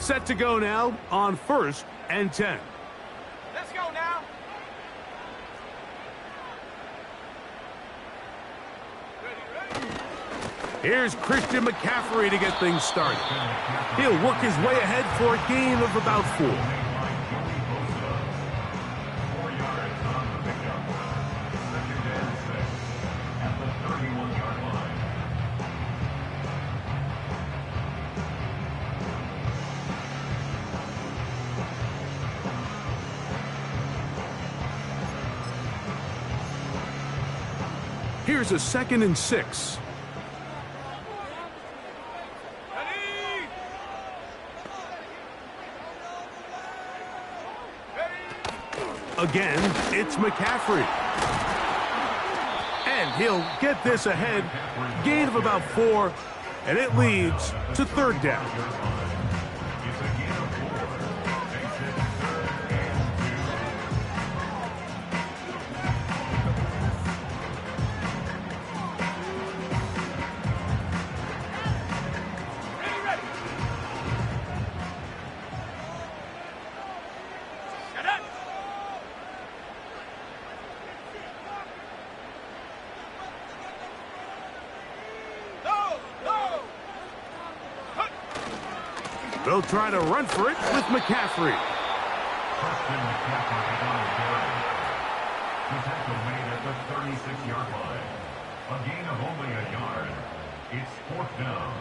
Set to go now on 1st and 10. Let's go now. Here's Christian McCaffrey to get things started. He'll work his way ahead for a gain of about 4. Here's a 2nd and 6. Again, it's McCaffrey. And he'll get this ahead. Gain of about 4, and it leads to 3rd down. They'll try to run for it with McCaffrey. Christian McCaffrey on the carry. The tackle made at the 36-yard line. A gain of only a yard. It's 4th down.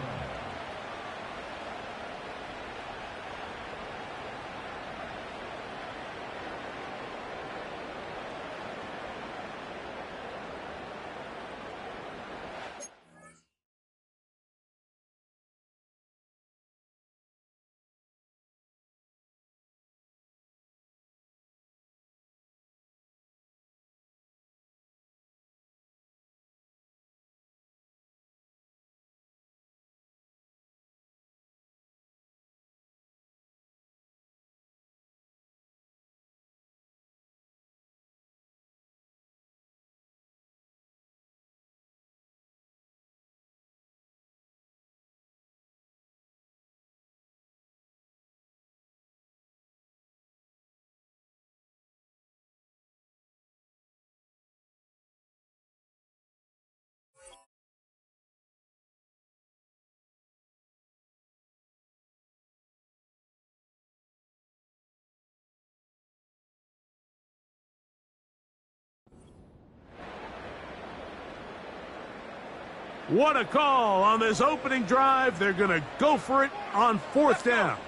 What a call on this opening drive. They're going to go for it on 4th down.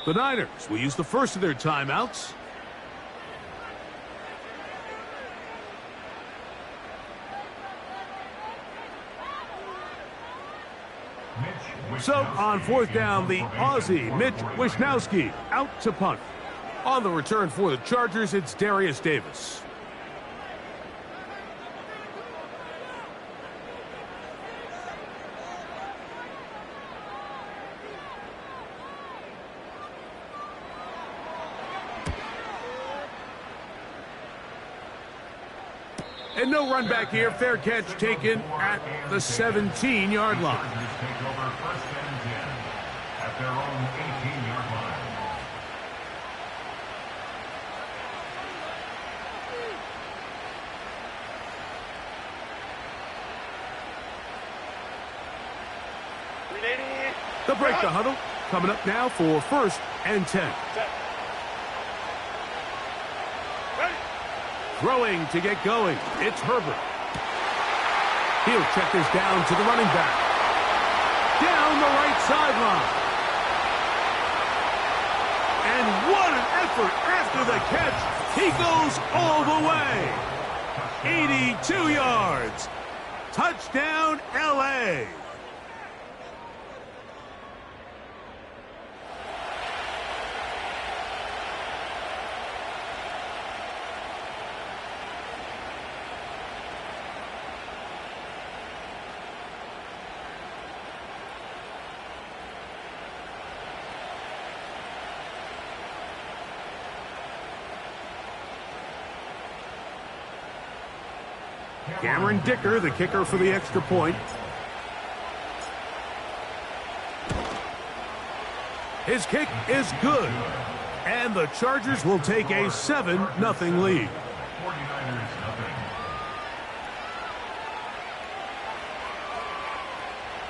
The Niners will use the first of their timeouts. So on 4th down, the Aussie, Mitch Wishnowsky, out to punt. On the return for the Chargers, it's Darius Davis. And no run back here. Fair catch taken at the 17-yard line. Take over 1st and 10 at their own 18-yard line. They'll break the huddle. Coming up now for 1st and 10. Throwing to get going. It's Herbert. He'll check this down to the running back. Down the right sideline. And what an effort after the catch. He goes all the way. 82 yards. Touchdown, L.A. Cameron Dicker, the kicker for the extra point. His kick is good. And the Chargers will take a 7-0 lead. 49ers nothing.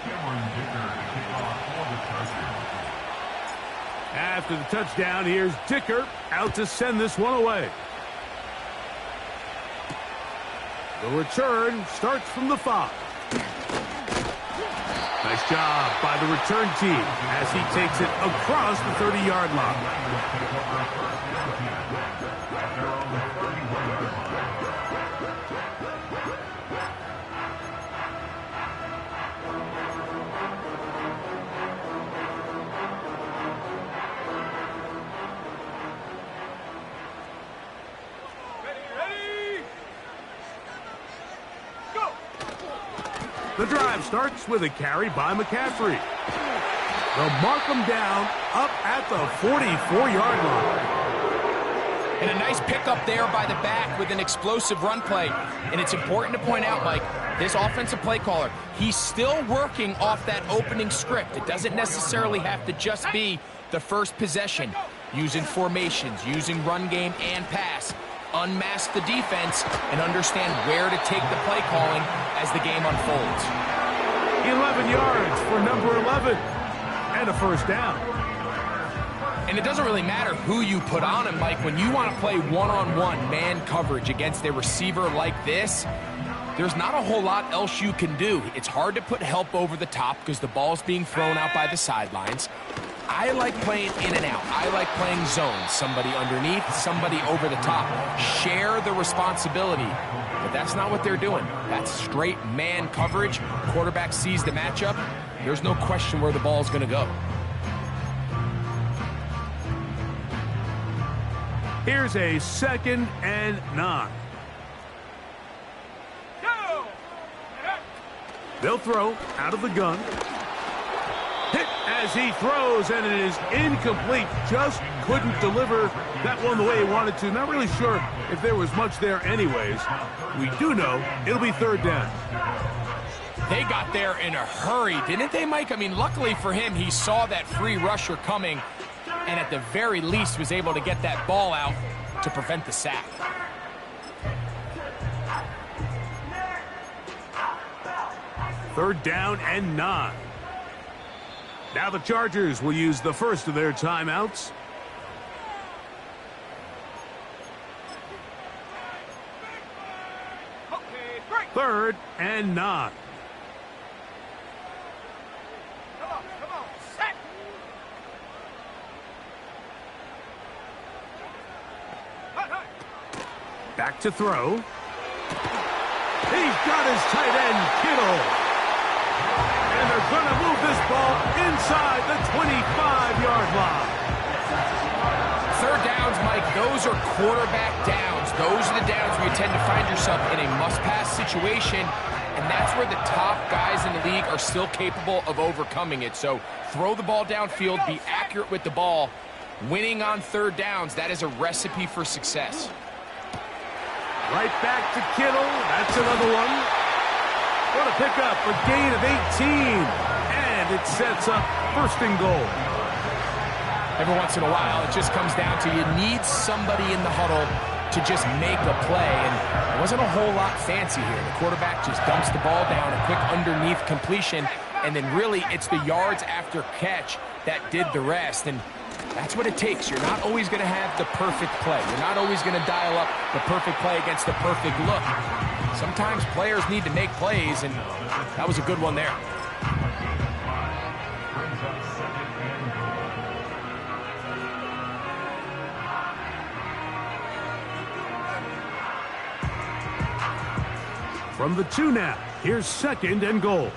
Cameron Dicker to kick off for the Chargers. After the touchdown, here's Dicker out to send this one away. The return starts from the 5. Nice job by the return team as he takes it across the 30-yard line. The drive starts with a carry by McCaffrey. They'll mark him down up at the 44-yard line. And a nice pickup there by the back with an explosive run play. And it's important to point out, Mike, this offensive play caller, he's still working off that opening script. It doesn't necessarily have to just be the first possession. Using formations, using run game and pass. Unmask the defense and understand where to take the play calling as the game unfolds. 11 yards for number 11 and a first down. And it doesn't really matter who you put on him, Mike. When you want to play one-on-one man coverage against a receiver like this, there's not a whole lot else you can do. It's hard to put help over the top because the ball's being thrown out by the sidelines. I like playing in and out. I like playing zones. Somebody underneath, somebody over the top. Share the responsibility. But that's not what they're doing. That's straight man coverage. Quarterback sees the matchup. There's no question where the ball's going to go. Here's a 2nd and 9. They'll throw out of the gun. Hit as he throws, and it is incomplete. Just couldn't deliver that one the way he wanted to. Not really sure if there was much there anyways. We do know it'll be 3rd down. They got there in a hurry, didn't they, Mike? I mean, luckily for him, he saw that free rusher coming and at the very least was able to get that ball out to prevent the sack. Third down and 9. Now the Chargers will use the first of their timeouts. Third and 9. Come on, set. Back to throw. He's got his tight end, Kittle. And they're going to move this ball inside the 25-yard line. Third downs, Mike, those are quarterback downs. Those are the downs where you tend to find yourself in a must-pass situation, and that's where the top guys in the league are still capable of overcoming it. So throw the ball downfield, be accurate with the ball. Winning on third downs, that is a recipe for success. Right back to Kittle. That's another one. What a pickup, a gain of 18. And it sets up 1st and goal. Every once in a while, it just comes down to you need somebody in the huddle to just make a play. And it wasn't a whole lot fancy here. The quarterback just dumps the ball down, a quick underneath completion. And then really, it's the yards after catch that did the rest. And that's what it takes. You're not always going to have the perfect play. You're not always going to dial up the perfect play against the perfect look. Sometimes players need to make plays, and that was a good one there. From the 2 now, here's 2nd and goal.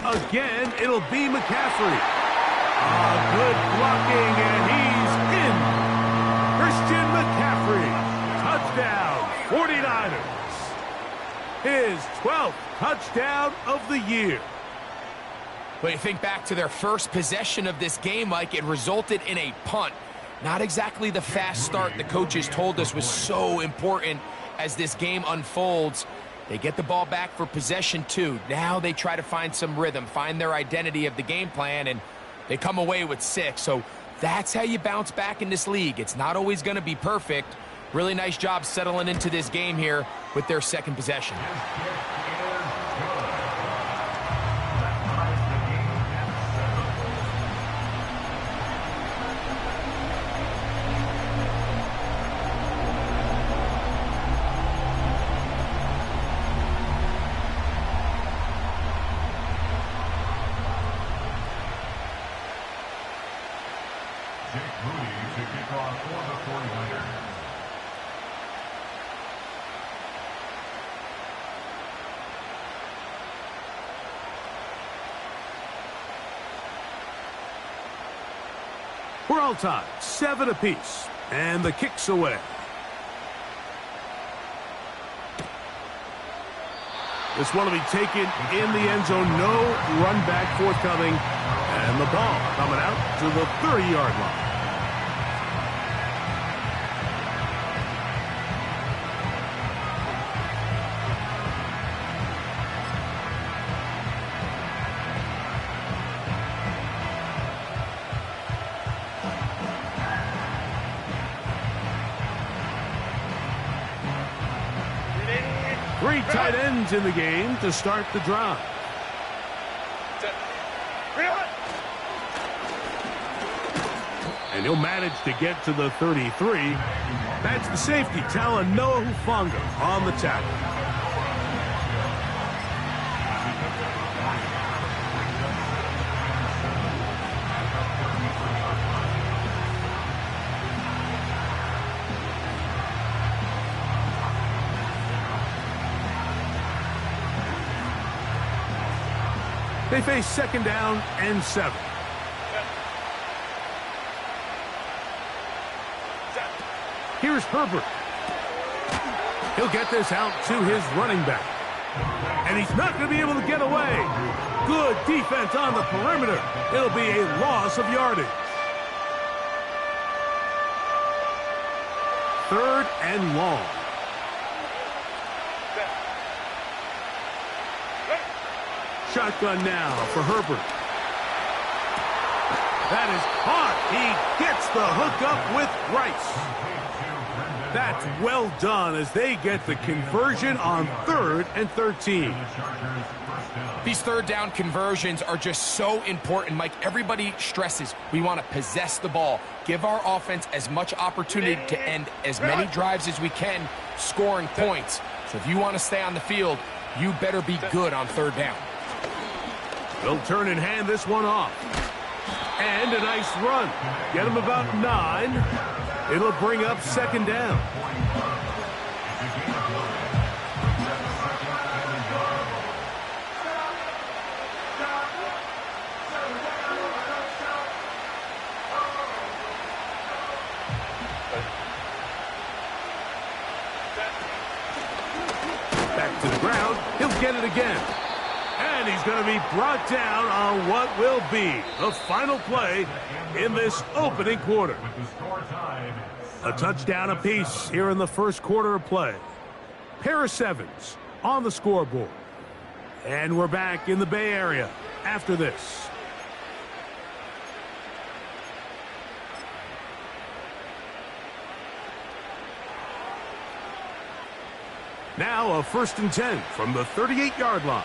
Again, it'll be McCaffrey. Good blocking, and he's in. Christian McCaffrey. Touchdown, 49ers. His 12th touchdown of the year. When you think back to their first possession of this game, Mike, it resulted in a punt. Not exactly the fast start the coaches told us was so important as this game unfolds. They get the ball back for possession 2. Now they try to find some rhythm, find their identity of the game plan, and they come away with 6. So that's how you bounce back in this league. It's not always going to be perfect. Really nice job settling into this game here with their second possession. We're all tied, 7 apiece, and the kick's away. This one will be taken in the end zone. No run back forthcoming, and the ball coming out to the 30-yard line. Three tight ends in the game to start the drive. And he'll manage to get to the 33. That's the safety, Talanoa Hufanga on the tackle. They face second down and 7. Here's Herbert. He'll get this out to his running back. And he's not going to be able to get away. Good defense on the perimeter. It'll be a loss of yardage. 3rd and long. Shotgun now for Herbert. That is caught. He gets the hookup with Rice. That's well done as they get the conversion on 3rd and 13. These third down conversions are just so important, Mike. Everybody stresses we want to possess the ball, give our offense as much opportunity to end as many drives as we can, scoring points. So if you want to stay on the field, you better be good on 3rd down. They'll turn and hand this one off. And a nice run. Get him about 9. It'll bring up 2nd down. Back to the ground. He'll get it again. And he's going to be brought down on what will be the final play in this opening quarter. A touchdown apiece here in the first quarter of play. Pair of 7s on the scoreboard. And we're back in the Bay Area after this. Now a 1st and 10 from the 38-yard line.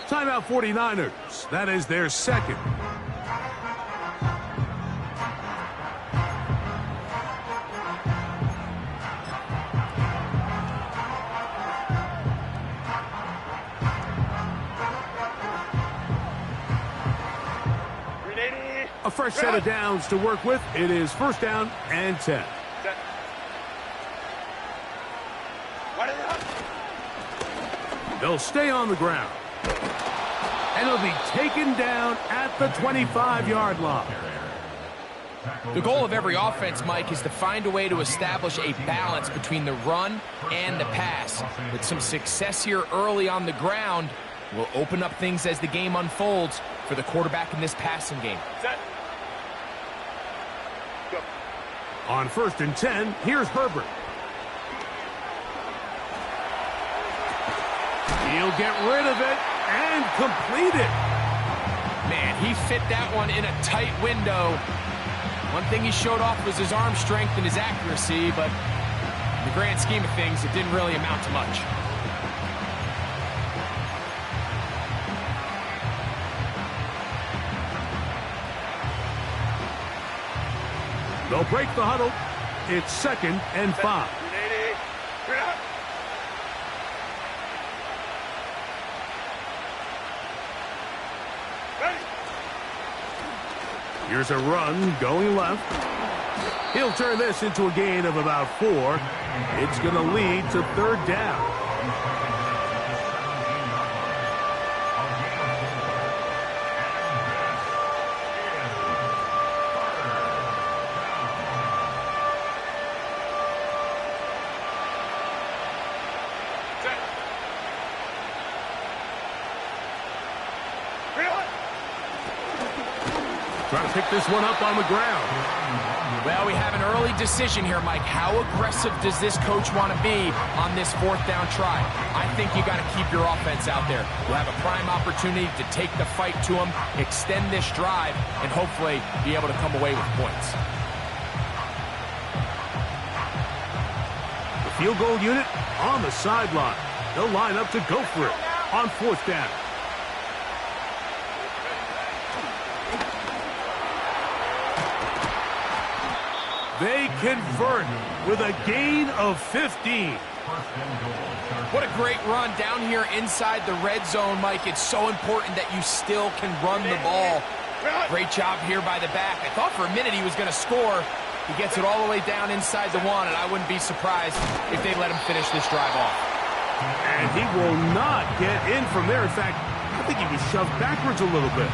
Timeout 49ers. That is their 2nd. A fresh set of downs to work with. It is 1st down and 10. They'll stay on the ground. And it'll be taken down at the 25-yard line. The goal of every offense, Mike, is to find a way to establish a balance between the run and the pass. With some success here early on the ground, will open up things as the game unfolds for the quarterback in this passing game. On 1st and 10, here's Herbert. He'll get rid of it and complete it. Man, he fit that one in a tight window. One thing he showed off was his arm strength and his accuracy, but in the grand scheme of things, it didn't really amount to much. They'll break the huddle. It's 2nd and 5. Here's a run going left. He'll turn this into a gain of about 4. It's going to lead to 3rd down. Trying to pick this one up on the ground. Well, we have an early decision here, Mike. How aggressive does this coach want to be on this 4th down try? I think you got to keep your offense out there. We'll have a prime opportunity to take the fight to them, extend this drive, and hopefully be able to come away with points. The field goal unit on the sideline. They'll line up to go for it on 4th down. They convert with a gain of 15. What a great run down here inside the red zone, Mike. It's so important that you still can run the ball. Great job here by the back. I thought for a minute he was going to score. He gets it all the way down inside the 1, and I wouldn't be surprised if they let him finish this drive off. And he will not get in from there. In fact, I think he'd be shoved backwards a little bit.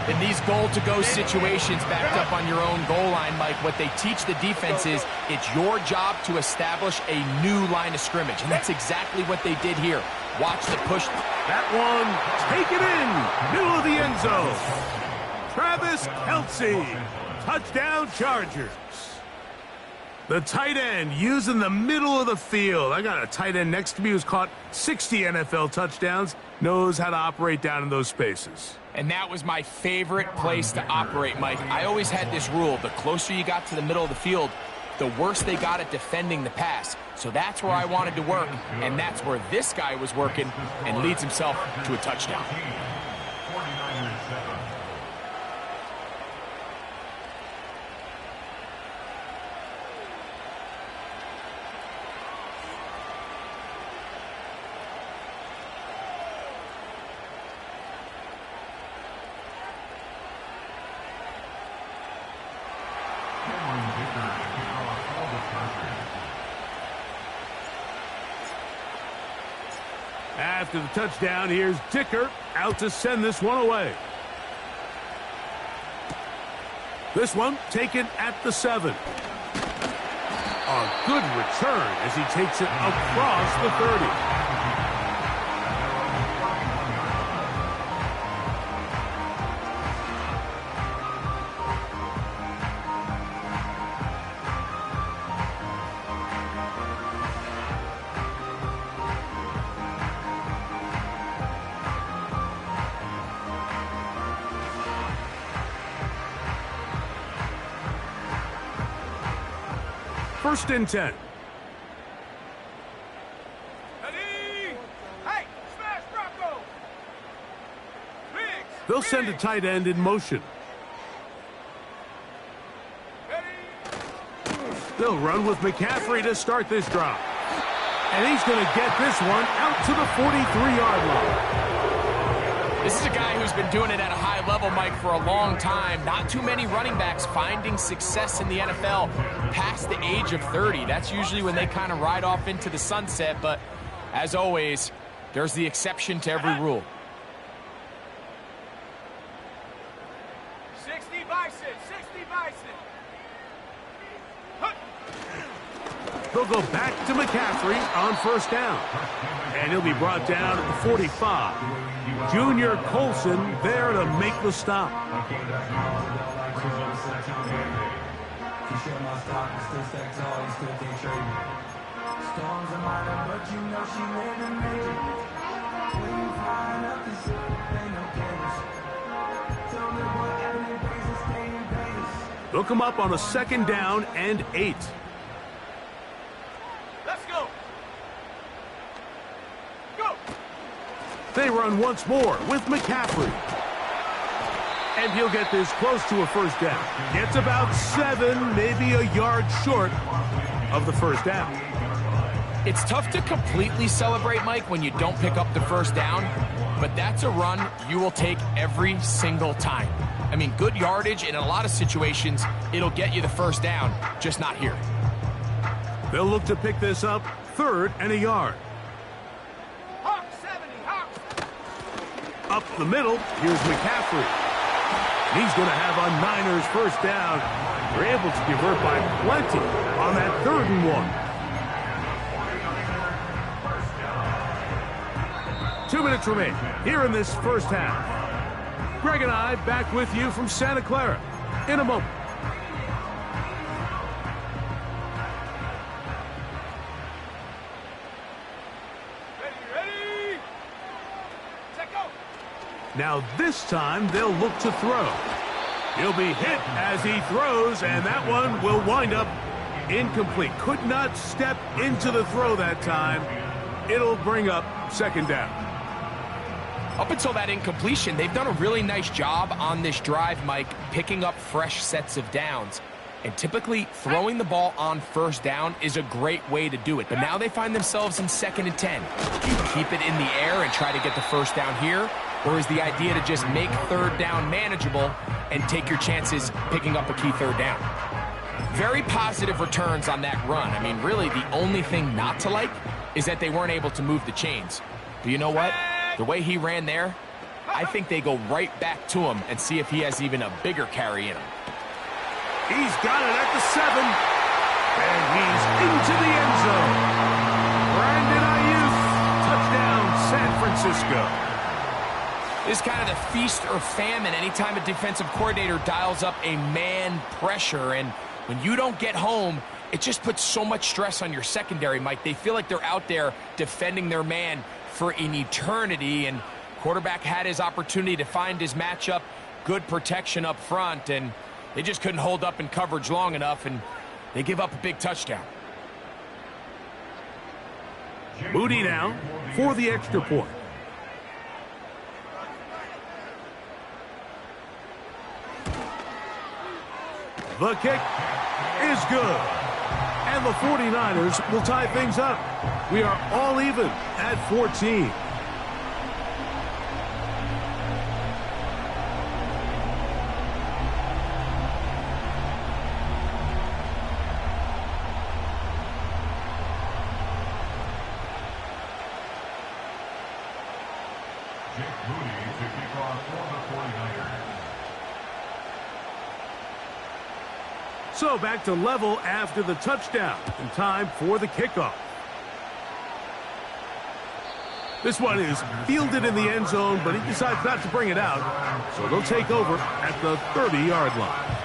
In these goal-to-go situations backed up on your own goal line, Mike, what they teach the defense is it's your job to establish a new line of scrimmage, and that's exactly what they did here. Watch the push. That one, take it in, middle of the end zone. Travis Kelce, touchdown Chargers. The tight end using the middle of the field. I got a tight end next to me who's caught 60 NFL touchdowns, knows how to operate down in those spaces. And that was my favorite place to operate, Mike. I always had this rule. The closer you got to the middle of the field, the worse they got at defending the pass. So that's where I wanted to work, and that's where this guy was working and leads himself to a touchdown. 49-7. After the touchdown, here's Dicker out to send this one away. This one taken at the 7. A good return as he takes it across the 30. First and 10. Hey, smash Bronco. They'll send a tight end in motion. They'll run with McCaffrey to start this drive. And he's going to get this one out to the 43-yard line. This is a guy who's been doing it at a high level, Mike, for a long time. Not too many running backs finding success in the NFL past the age of 30. That's usually when they kind of ride off into the sunset. But as always, there's the exception to every rule. 60 Bison, 60 Bison. They'll go back to McCaffrey on first down. And he'll be brought down at the 45. Junior Colson there to make the stop. Storms are minor, but you know she living major. They'll come up on a 2nd down and 8. Let's go. Go. They run once more with McCaffrey. And he'll get this close to a 1st down. Gets about 7, maybe a yard short of the 1st down. It's tough to completely celebrate, Mike, when you don't pick up the 1st down, but that's a run you will take every single time. I mean, good yardage, and in a lot of situations, it'll get you the 1st down, just not here. They'll look to pick this up 3rd and a yard. Hawk 70, Hawk. Up the middle, here's McCaffrey. He's going to have a Niners 1st down. They're able to convert by plenty on that 3rd and 1. 2 minutes remain here in this 1st half. Greg and I back with you from Santa Clara in a moment. Ready. Set go. Now this time they'll look to throw. He'll be hit as he throws, and that one will wind up incomplete. Could not step into the throw that time. It'll bring up 2nd down. Up until that incompletion, they've done a really nice job on this drive, Mike, picking up fresh sets of downs. And typically, throwing the ball on 1st down is a great way to do it. But now they find themselves in 2nd and 10. Do you keep it in the air and try to get the 1st down here? Or is the idea to just make 3rd down manageable and take your chances picking up a key 3rd down? Very positive returns on that run. I mean, really, the only thing not to like is that they weren't able to move the chains. But you know what? The way he ran there, I think they go right back to him and see if he has even a bigger carry in him. He's got it at the 7. And he's into the end zone. Brandon Ayuk, touchdown, San Francisco. This is kind of the feast or famine anytime a defensive coordinator dials up a man pressure. And when you don't get home, it just puts so much stress on your secondary, Mike. They feel like they're out there defending their man for an eternity, and quarterback had his opportunity to find his matchup, good protection up front, and they just couldn't hold up in coverage long enough, and they give up a big touchdown. Moody now for the extra point. The kick is good. And the 49ers will tie things up. We are all even at 14. Jake Moody to kick off for the 49ers. So back to level after the touchdown, and time for the kickoff. This one is fielded in the end zone, but he decides not to bring it out, so they'll take over at the 30-yard line.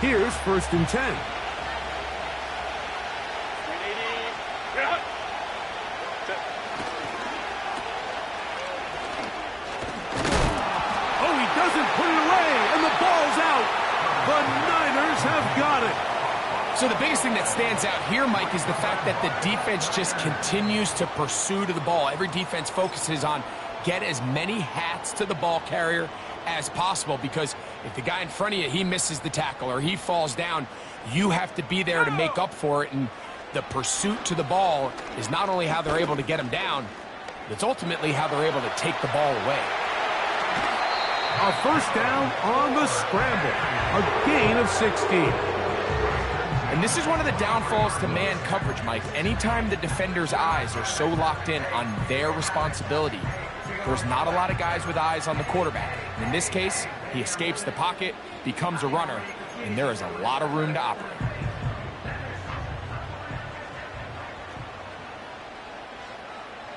Here's 1st and 10. Doesn't put it away, and the ball's out. The Niners have got it. So the biggest thing that stands out here, Mike, is the fact that the defense just continues to pursue to the ball. Every defense focuses on get as many hats to the ball carrier as possible, because if the guy in front of you, he misses the tackle or he falls down, you have to be there to make up for it. And the pursuit to the ball is not only how they're able to get him down, it's ultimately how they're able to take the ball away. A 1st down on the scramble. A gain of 16. And this is one of the downfalls to man coverage, Mike. Anytime the defender's eyes are so locked in on their responsibility, there's not a lot of guys with eyes on the quarterback. And in this case, he escapes the pocket, becomes a runner, and there is a lot of room to operate.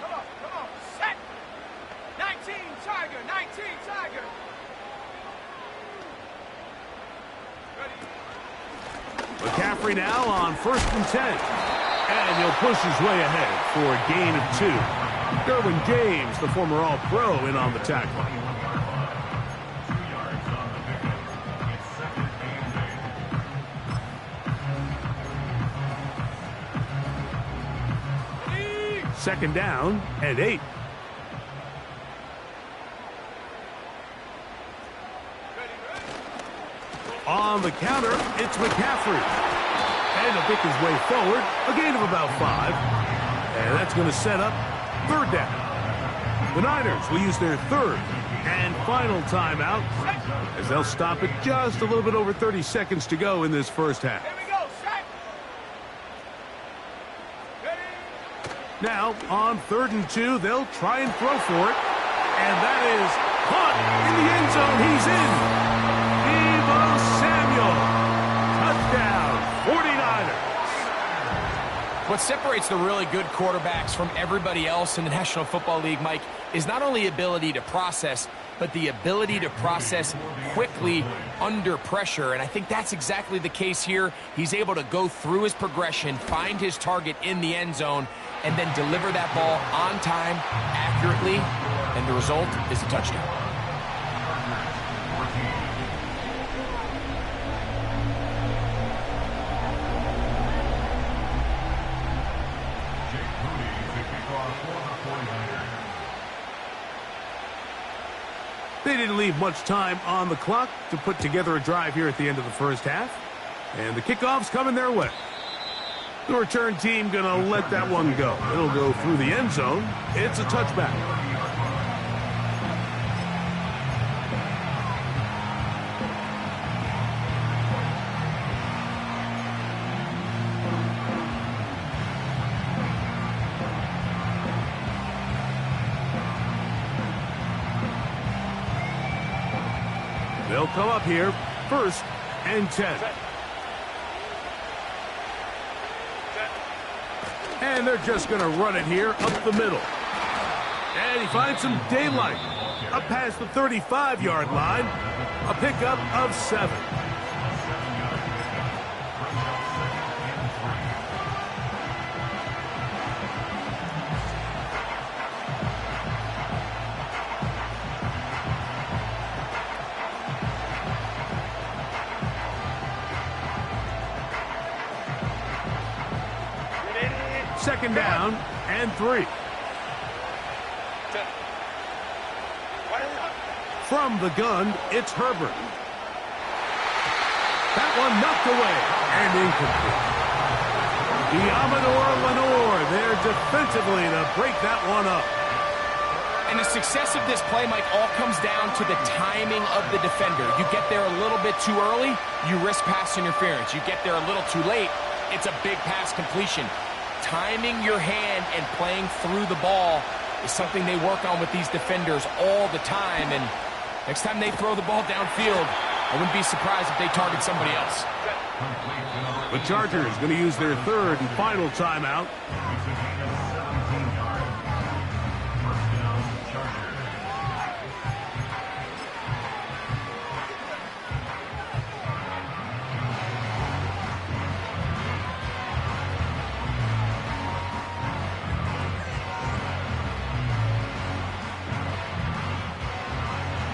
Come on. Set. 19 Tiger. McCaffrey now on 1st and 10. And he'll push his way ahead for a gain of 2. Derwin James, the former All-Pro, in on the tackle. 2 yards on the pickup. It's second and 8. Second down and 8. On the counter, it's McCaffrey. And he'll pick his way forward, a gain of about 5. And that's going to set up third down. The Niners will use their third and final timeout as they'll stop it just a little bit over 30 seconds to go in this first half. Here we go, set. Ready. Now, on 3rd and 2, they'll try and throw for it. And that is caught in the end zone. He's in. Deebo Samuel. Touchdown, 49ers. What separates the really good quarterbacks from everybody else in the National Football League, Mike, is not only ability to process, but the ability to process quickly under pressure. And I think that's exactly the case here. He's able to go through his progression, find his target in the end zone, and then deliver that ball on time, accurately, and the result is a touchdown. They didn't leave much time on the clock to put together a drive here at the end of the first half. And the kickoff's coming their way. The return team going to let that one go. It'll go through the end zone. It's a touchback. They'll come up here, 1st and 10. And they're just going to run it here up the middle. And he finds some daylight. Up past the 35-yard line. A pickup of 7. Second down and 3. From the gun, it's Herbert. That one knocked away and incomplete. Diamador Lenore there defensively to break that one up. And the success of this play, Mike, all comes down to the timing of the defender. You get there a little bit too early, you risk pass interference. You get there a little too late, it's a big pass completion. Timing your hand and playing through the ball is something they work on with these defenders all the time. And next time they throw the ball downfield, I wouldn't be surprised if they target somebody else. The Chargers going to use their third and final timeout.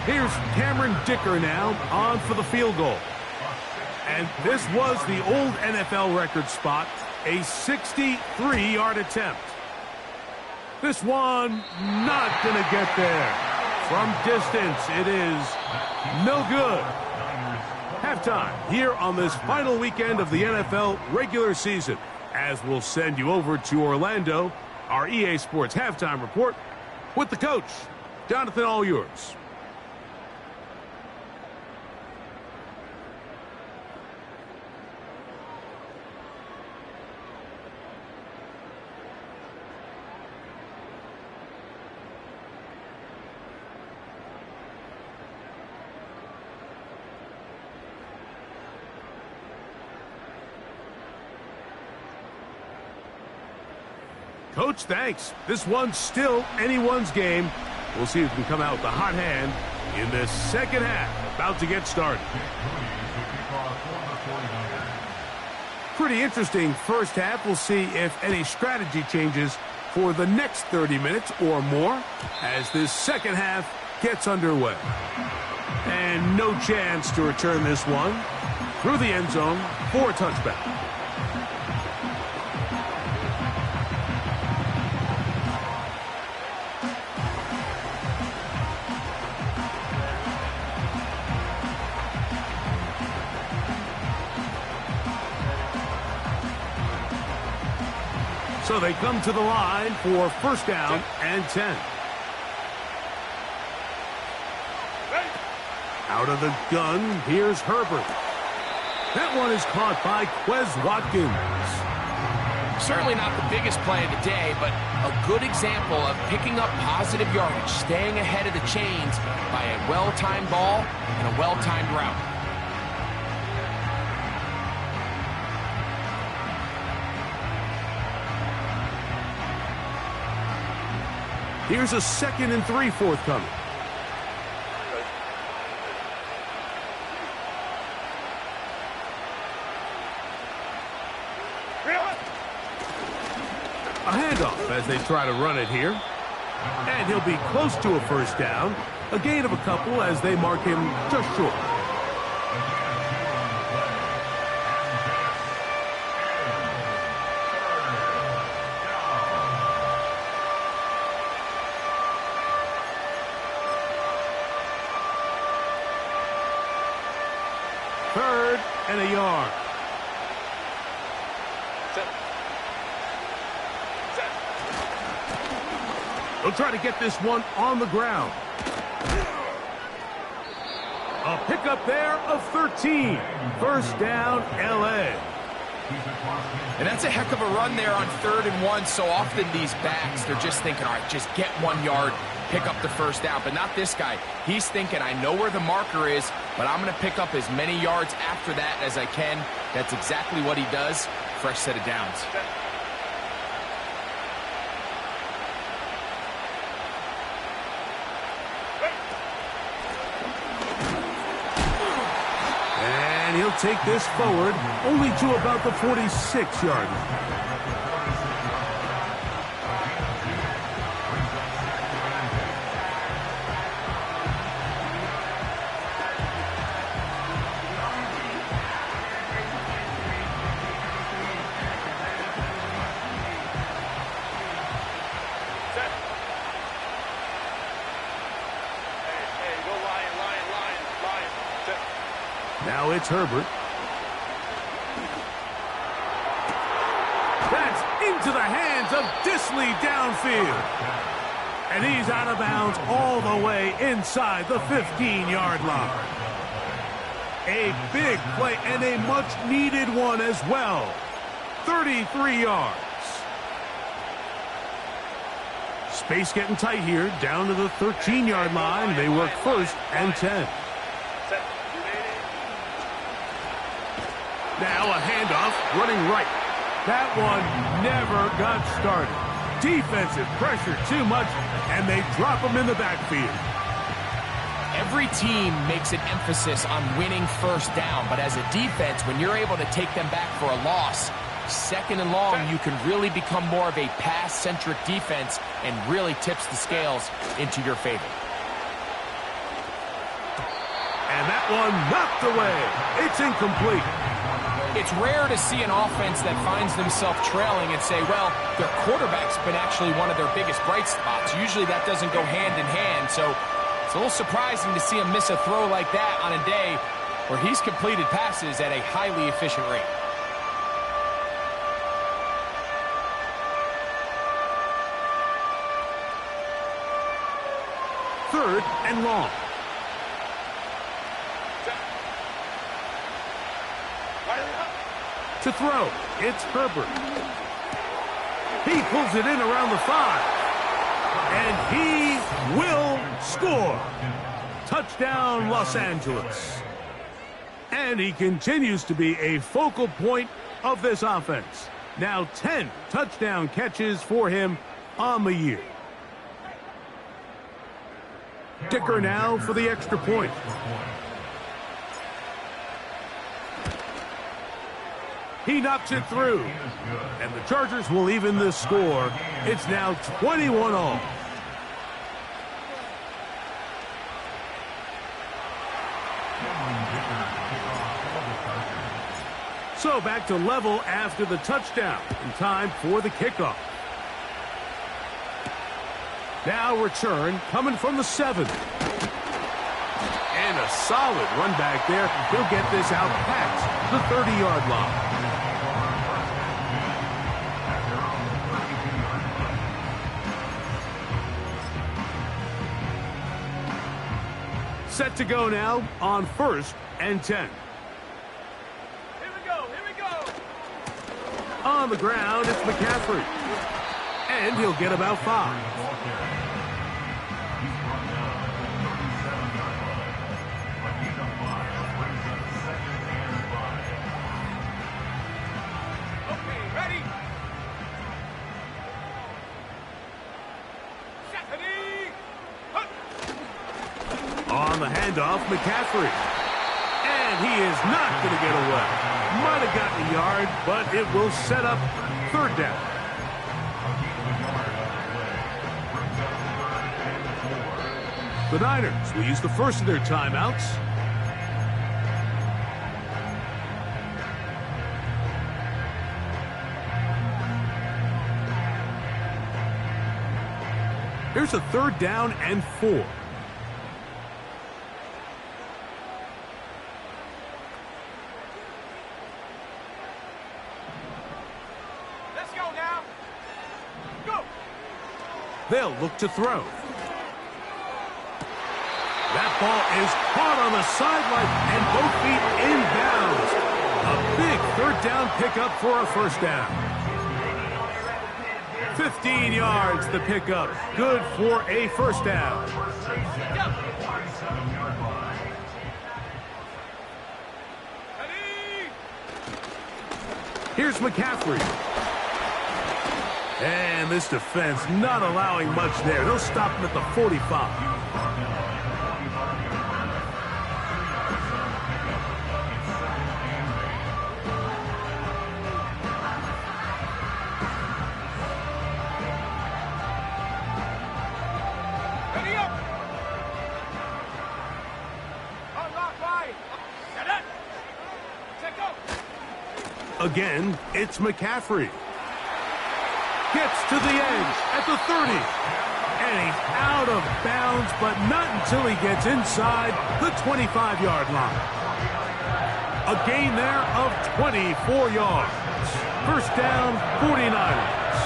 Here's Cameron Dicker now on for the field goal. And this was the old NFL record spot, a 63-yard attempt. This one not going to get there. From distance, it is no good. Halftime here on this final weekend of the NFL regular season, as we'll send you over to Orlando, our EA Sports halftime report with the coach, Jonathan, all yours. Coach, thanks. This one's still anyone's game. We'll see who can come out with the hot hand in this second half. About to get started. Pretty interesting first half. We'll see if any strategy changes for the next 30 minutes or more as this second half gets underway. And no chance to return this one through the end zone for a touchback. So they come to the line for first down and 10. Out of the gun, here's Herbert. That one is caught by Quez Watkins. Certainly not the biggest play of the day, but a good example of picking up positive yardage, staying ahead of the chains by a well-timed ball and a well-timed route. Here's a 2nd and 3 forthcoming. A handoff as they try to run it here. And he'll be close to a first down. A gain of a couple as they mark him just short. Third and a yard. They'll try to get this one on the ground. A pickup there of 13. First down, L.A. And that's a heck of a run there on 3rd and 1. So often these backs, they're just thinking, all right, just get 1 yard, pick up the first down. But not this guy. He's thinking, I know where the marker is, but I'm going to pick up as many yards after that as I can. That's exactly what he does. Fresh set of downs. And he'll take this forward only to about the 46-yard line. Now it's Herbert. That's into the hands of Dissly downfield. And he's out of bounds all the way inside the 15-yard line. A big play and a much-needed one as well. 33 yards. Space getting tight here, down to the 13-yard line. They work first and 10. Now a handoff, running right. That one never got started. Defensive pressure too much, and they drop him in the backfield. Every team makes an emphasis on winning first down, but as a defense, when you're able to take them back for a loss, 2nd and long, you can really become more of a pass-centric defense and really tips the scales into your favor. And that one knocked away. It's incomplete. It's rare to see an offense that finds themselves trailing and say, well, their quarterback's been actually one of their biggest bright spots. Usually that doesn't go hand in hand, so it's a little surprising to see him miss a throw like that on a day where he's completed passes at a highly efficient rate. Third and long. To throw, it's Herbert. He pulls it in around the 5. And he will score. Touchdown, Los Angeles. And he continues to be a focal point of this offense. Now 10 touchdown catches for him on the year. Kicker now for the extra point. He knocks it through. And the Chargers will even this score. It's now 21-all. So back to level after the touchdown. In time for the kickoff. Now return coming from the 7. And a solid run back there. He'll get this out past the 30-yard line. Set to go now on 1st and 10. Here we go, here we go. On the ground, it's McCaffrey. And he'll get about 5. Okay, ready? Set. Ready? Hup. On the handoff, McCaffrey. And he is not going to get away. Might have gotten a yard, but it will set up 3rd down. The Niners will use the first of their timeouts. Here's a 3rd down and 4. Let's go now. Go. They'll look to throw. That ball is caught on the sideline and both feet inbounds. A big 3rd down pickup for a 1st down. 15 yards the pickup. Good for a 1st down. Ready? Here's McCaffrey. And this defense not allowing much there. They'll stop him at the 45. Ready up. Unlock wide. Set it. Set go. Again, it's McCaffrey. Gets to the edge at the 30. And he's out of bounds, but not until he gets inside the 25-yard line. A gain there of 24 yards. 1st down, 49ers.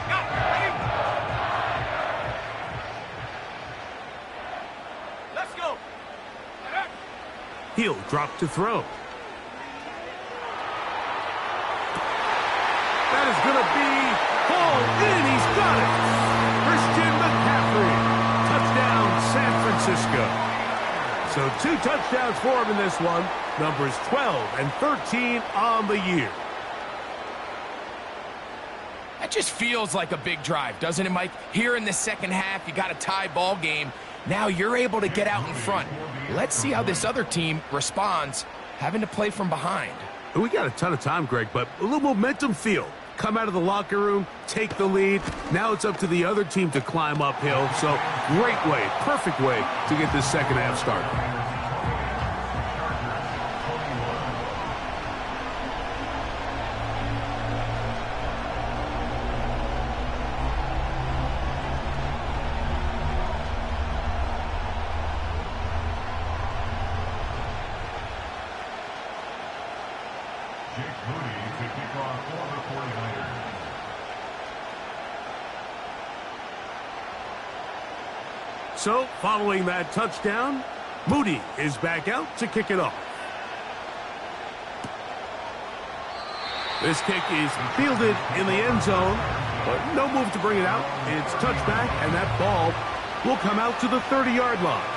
Got it. Ready? Let's go. Set it. He'll drop to throw. That is going to be hauled in. He's got it. Christian McCaffrey. Touchdown, San Francisco. So 2 touchdowns for him in this one. Numbers 12 and 13 on the year. That just feels like a big drive, doesn't it, Mike? Here in the second half, you got a tie ball game. Now you're able to get out in front. Let's see how this other team responds, having to play from behind. We got a ton of time, Greg, but a little momentum feel. Come out of the locker room, take the lead. Now it's up to the other team to climb uphill. So great way, perfect way to get this second half started. Jake Moody to kick off for the 49ers. So, following that touchdown, Moody is back out to kick it off. This kick is fielded in the end zone, but no move to bring it out. It's touchback, and that ball will come out to the 30-yard line.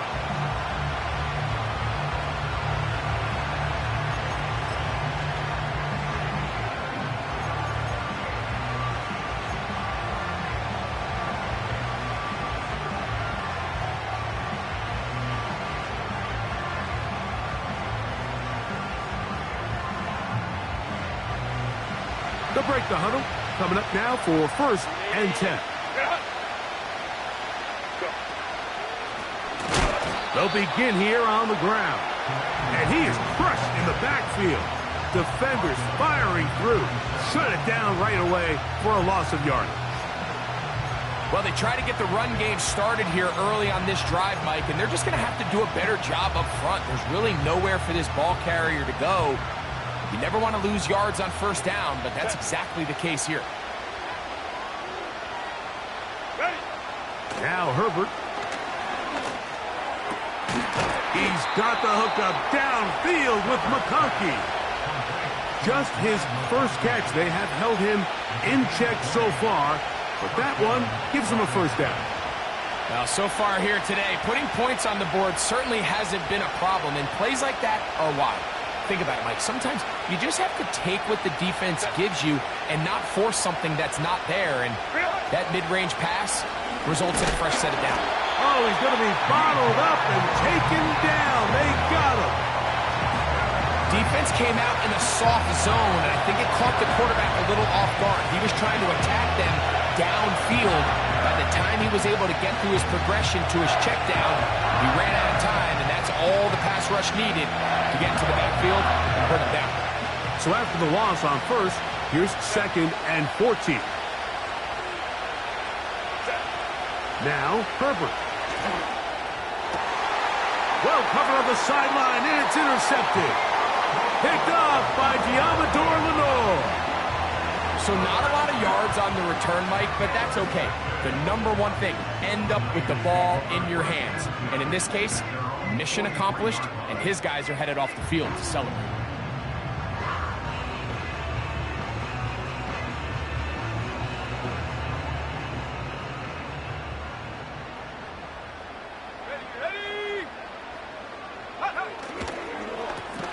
They'll break the huddle. Coming up now for 1st and 10. They'll begin here on the ground. And he is crushed in the backfield. Defenders firing through. Shut it down right away for a loss of yardage. Well, they try to get the run game started here early on this drive, Mike, and they're just going to have to do a better job up front. There's really nowhere for this ball carrier to go. You never want to lose yards on 1st down, but that's exactly the case here. Now Herbert. He's got the hookup downfield with McConkey. Just his first catch. They have held him in check so far, but that one gives him a 1st down. Well, so far here today, putting points on the board certainly hasn't been a problem, and plays like that are why. Think about it, Mike. Sometimes you just have to take what the defense gives you and not force something that's not there, and that mid-range pass results in a fresh set of downs. Oh, he's going to be bottled up and taken down. They got him. Defense came out in a soft zone, and I think it caught the quarterback a little off guard. He was trying to attack them downfield. By the time he was able to get through his progression to his check down, he ran out of time, and that's all the pass rush needed to get into the backfield and put him down. So after the loss on 1st, here's 2nd and 14. Now Herbert. Well covered on the sideline, and it's intercepted. Picked off by Diamador Lenore. So not a lot of yards on the return, Mike, but that's okay. The number one thing, end up with the ball in your hands. And in this case, mission accomplished, and his guys are headed off the field to celebrate.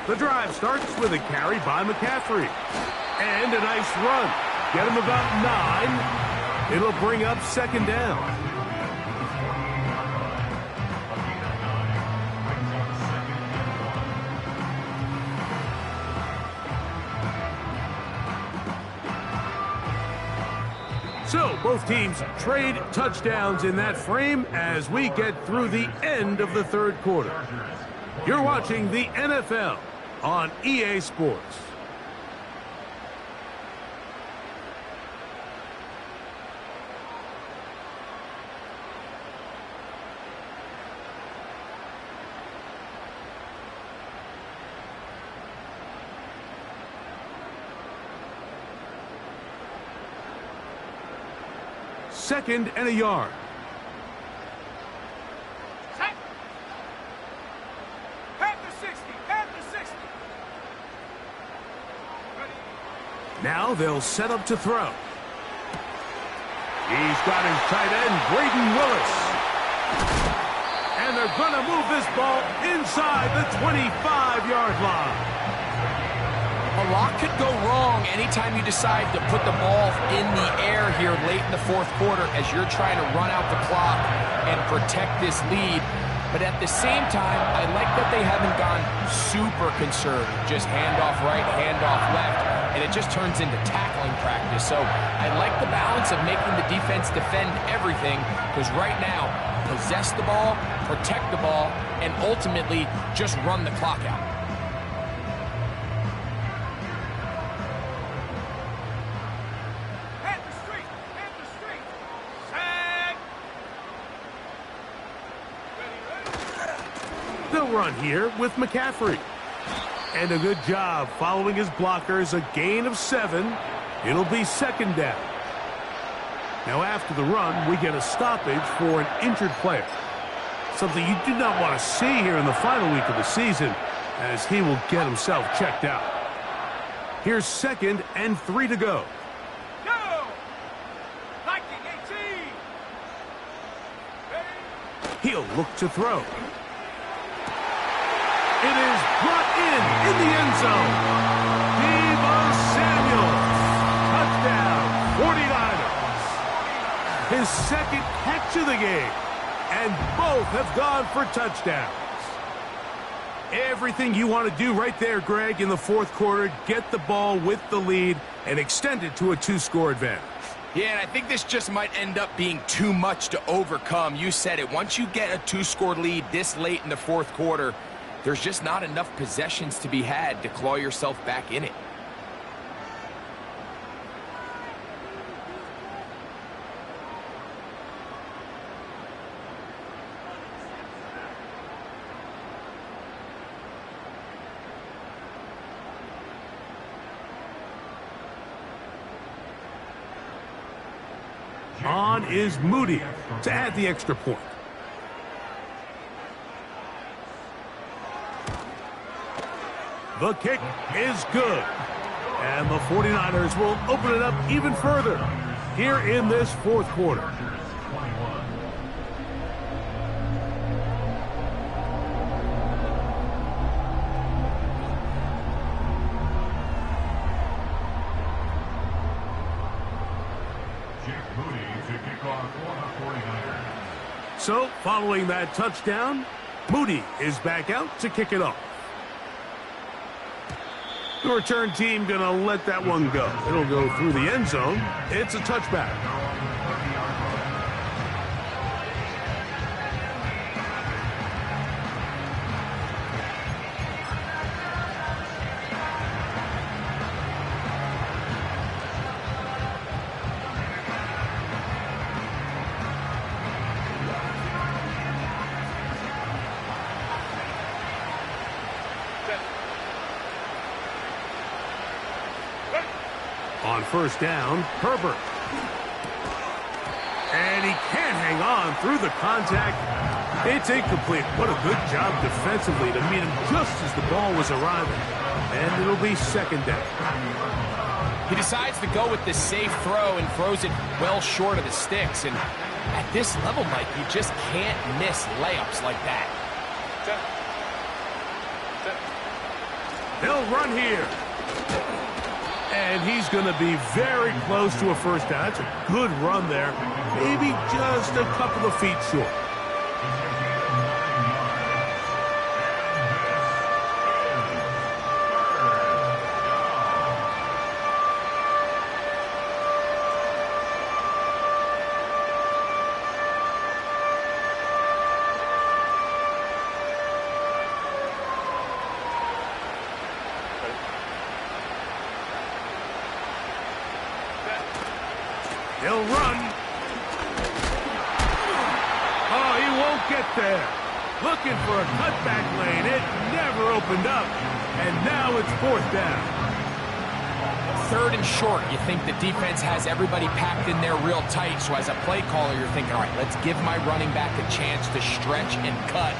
The drive starts with a carry by McCaffrey. And a nice run. Get him about 9. It'll bring up 2nd down. So both teams trade touchdowns in that frame as we get through the end of the 3rd quarter. You're watching the NFL on EA Sports. Second and a yard. Set. Panther 60. Panther 60. Ready. Now they'll set up to throw. He's got his tight end, Braden Willis. And they're going to move this ball inside the 25-yard line. A lot could go wrong anytime you decide to put the ball in the air here late in the 4th quarter as you're trying to run out the clock and protect this lead. But at the same time, I like that they haven't gone super conservative, just handoff right, handoff left, and it just turns into tackling practice. So I like the balance of making the defense defend everything, because right now, possess the ball, protect the ball, and ultimately just run the clock out. Run here with McCaffrey. And a good job following his blockers, a gain of 7. It'll be 2nd down. Now after the run, we get a stoppage for an injured player. Something you do not want to see here in the final week of the season, as he will get himself checked out. Here's 2nd and 3 to go. Go! Viking 18. He'll look to throw. It is brought in the end zone. Deebo Samuel. Touchdown, 49ers. His 2nd catch of the game. And both have gone for touchdowns. Everything you want to do right there, Greg, in the fourth quarter. Get the ball with the lead and extend it to a 2-score advantage. Yeah, and I think this just might end up being too much to overcome. You said it. Once you get a 2-score lead this late in the fourth quarter, there's just not enough possessions to be had to claw yourself back in it. On is Moody to add the extra point. The kick is good. And the 49ers will open it up even further here in this fourth quarter. So, following that touchdown, Moody is back out to kick it off. The return team going to let that one go. It'll go through the end zone. It's a touchback. On first down, Herbert. And he can't hang on through the contact. It's incomplete. What a good job defensively to meet him just as the ball was arriving. And it'll be second down. He decides to go with the safe throw and throws it well short of the sticks. And at this level, Mike, you just can't miss layups like that. They'll run here. And he's going to be very close to a first down. That's a good run there. Maybe just a couple of feet short. He'll run. Oh, he won't get there. Looking for a cutback lane. It never opened up. And now it's fourth down. Third and short. You think the defense has everybody packed in there real tight. So as a play caller, you're thinking, all right, let's give my running back a chance to stretch and cut.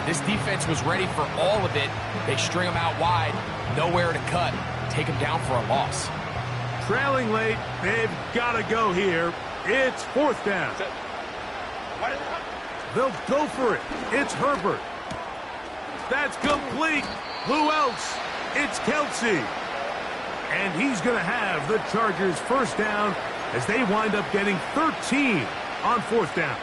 This defense was ready for all of it. They string him out wide. Nowhere to cut. Take him down for a loss. Trailing late, they've got to go here. It's fourth down. They'll go for it. It's Herbert. That's complete. Who else? It's Kelsey. And he's going to have the Chargers first down as they wind up getting 13 on fourth down.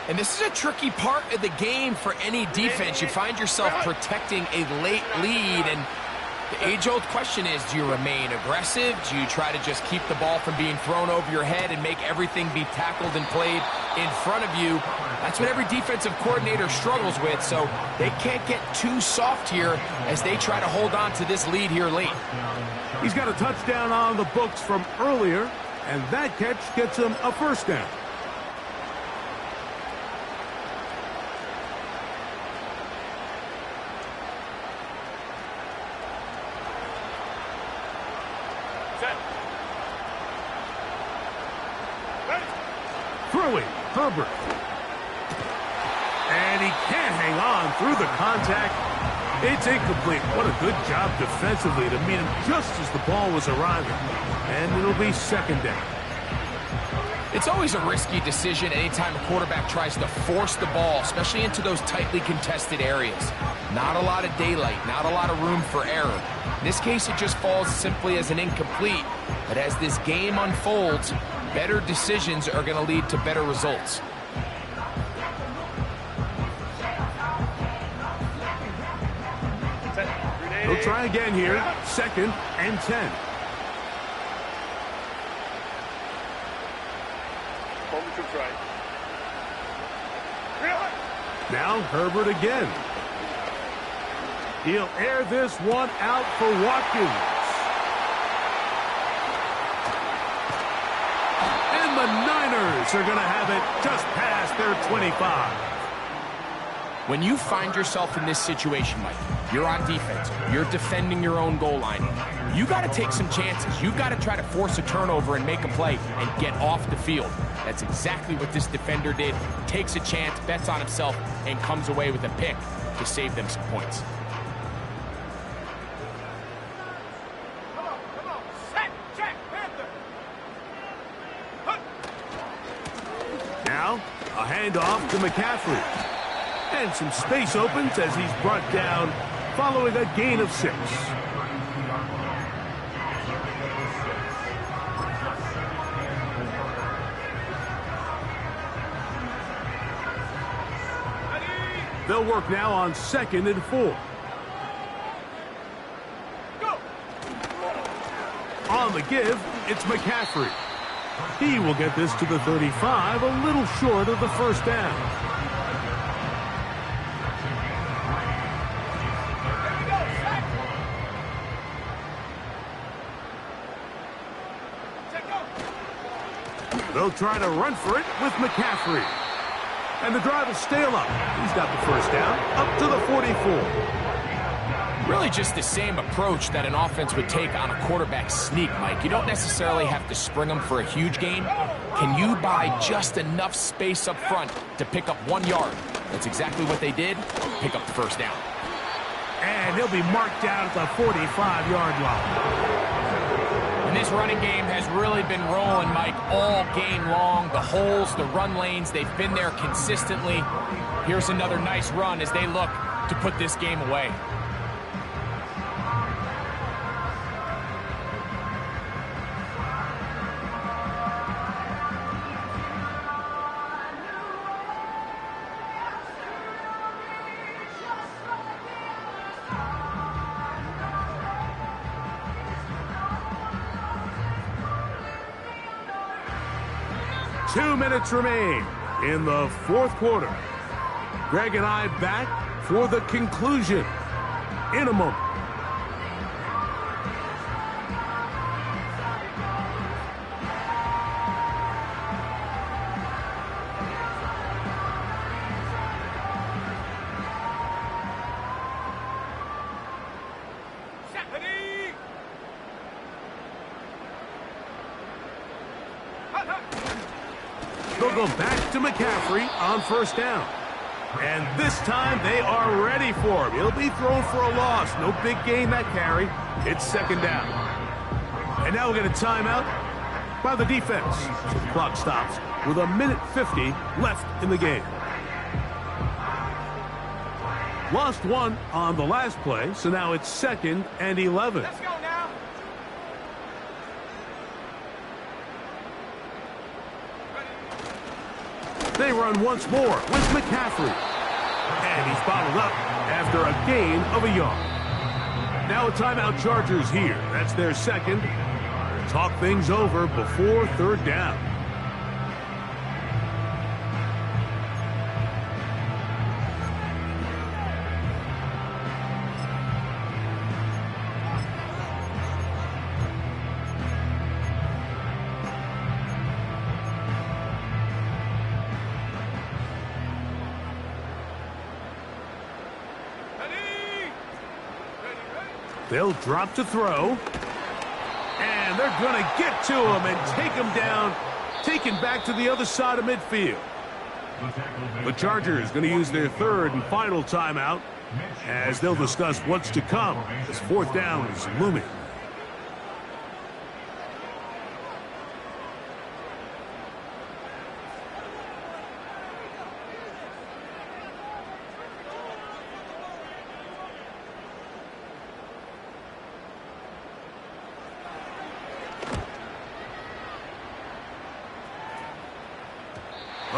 And this is a tricky part of the game for any defense. You find yourself protecting a late lead, and the age-old question is, do you remain aggressive? Do you try to just keep the ball from being thrown over your head and make everything be tackled and played in front of you? That's what every defensive coordinator struggles with, so they can't get too soft here as they try to hold on to this lead here late. He's got a touchdown on the books from earlier, and that catch gets him a first down. Throwing, Herbert. And he can't hang on through the contact. It's incomplete. What a good job defensively to meet him just as the ball was arriving. And it'll be second down. It's always a risky decision anytime a quarterback tries to force the ball, especially into those tightly contested areas. Not a lot of daylight, not a lot of room for error. In this case, it just falls simply as an incomplete. But as this game unfolds, better decisions are going to lead to better results. He'll try again here. 2nd and 10. Now Herbert again. He'll air this one out for Watkins. And the Niners are going to have it just past their 25. When you find yourself in this situation, Mike, you're on defense, you're defending your own goal line, you got to take some chances. You got to try to force a turnover and make a play and get off the field. That's exactly what this defender did. Takes a chance, bets on himself, and comes away with a pick to save them some points. Come on. Set, check, Panther. Now, a handoff to McCaffrey. And some space opens as he's brought down following a gain of 6. They'll work now on 2nd and 4. Go. On the give, it's McCaffrey. He will get this to the 35, a little short of the first down. They'll try to run for it with McCaffrey. And the drive will stay up. He's got the first down, up to the 44. Really just the same approach that an offense would take on a quarterback sneak, Mike. You don't necessarily have to spring them for a huge gain. Can you buy just enough space up front to pick up 1 yard? That's exactly what they did. Pick up the first down. And he'll be marked down at the 45-yard line. And this running game has really been rolling, Mike, all game long. The holes, the run lanes, they've been there consistently. Here's another nice run as they look to put this game away. Two minutes remain in the 4th quarter. Greg and I back for the conclusion in a moment. Ready. They'll go back to McCaffrey on first down. And this time they are ready for him. He'll be thrown for a loss. No big gain that carry. It's 2nd down. And now we'll get a timeout by the defense. So the clock stops with 1:50 left in the game. Lost 1 on the last play, so now it's 2nd and 11. Let's go now. They run once more with McCaffrey. And he's bottled up after a gain of 1 yard. Now a timeout, Chargers here. That's their 2nd. Talk things over before 3rd down. They'll drop to throw. And they're going to get to him and take him down, taken back to the other side of midfield. The Chargers going to use their 3rd and final timeout as they'll discuss what's to come as 4th down is looming.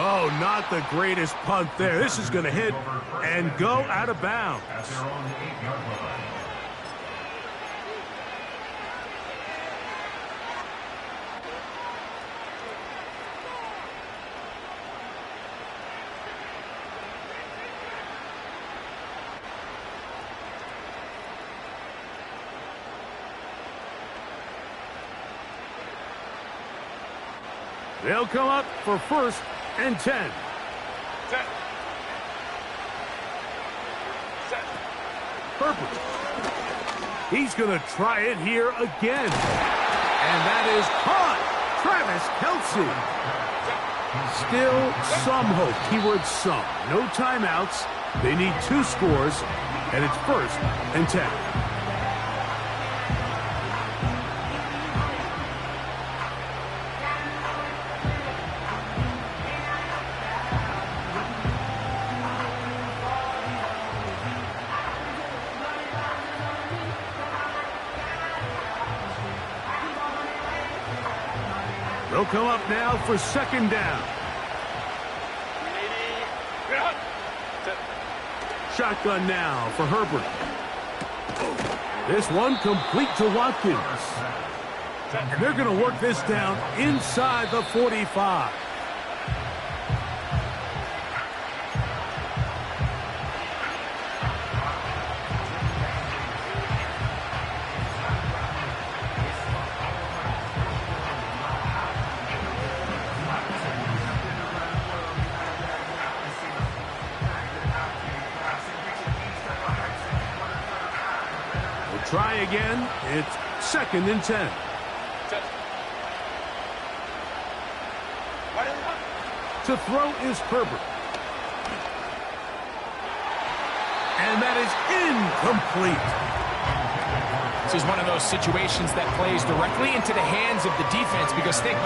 Oh, not the greatest punt there. This is going to hit and go out of bounds. They'll come up for 1st and 10. Set. Set. Herbert. He's going to try it here again. And that is caught. Travis Kelce. Still some hope. Keyword some. No timeouts. They need 2 scores, and it's 1st and 10. They'll come up now for 2nd down. Shotgun now for Herbert. This one complete to Watkins. And they're going to work this down inside the 45. Try again. It's 2nd and 10. To throw is Herbert. And that is incomplete. This is one of those situations that plays directly into the hands of the defense because they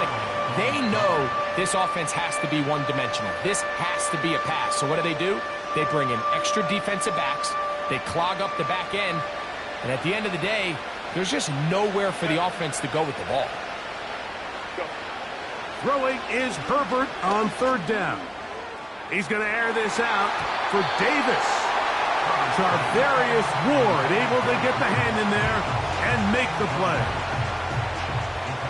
know this offense has to be one-dimensional. This has to be a pass. So what do? They bring in extra defensive backs. They clog up the back end. And at the end of the day, there's just nowhere for the offense to go with the ball. Throwing is Herbert on 3rd down. He's going to air this out for Davis. Charvarius Ward able to get the hand in there and make the play.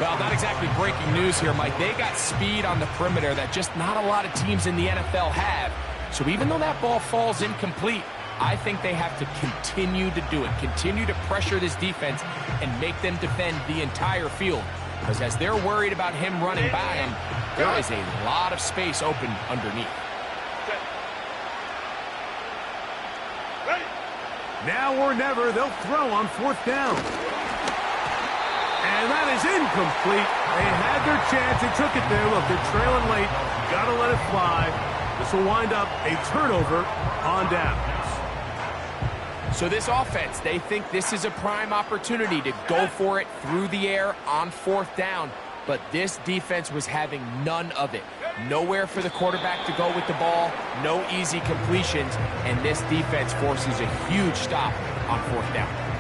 Well, not exactly breaking news here, Mike. They got speed on the perimeter that just not a lot of teams in the NFL have. So even though that ball falls incomplete, I think they have to continue to do it, continue to pressure this defense and make them defend the entire field. Because as they're worried about him running by him, there is a lot of space open underneath. Now or never, they'll throw on 4th down. And that is incomplete. They had their chance. They took it there. Look, they're trailing late. Got to let it fly. This will wind up a turnover on downs. So this offense, they think this is a prime opportunity to go for it through the air on 4th down. But this defense was having none of it. Nowhere for the quarterback to go with the ball, no easy completions, and this defense forces a huge stop on 4th down.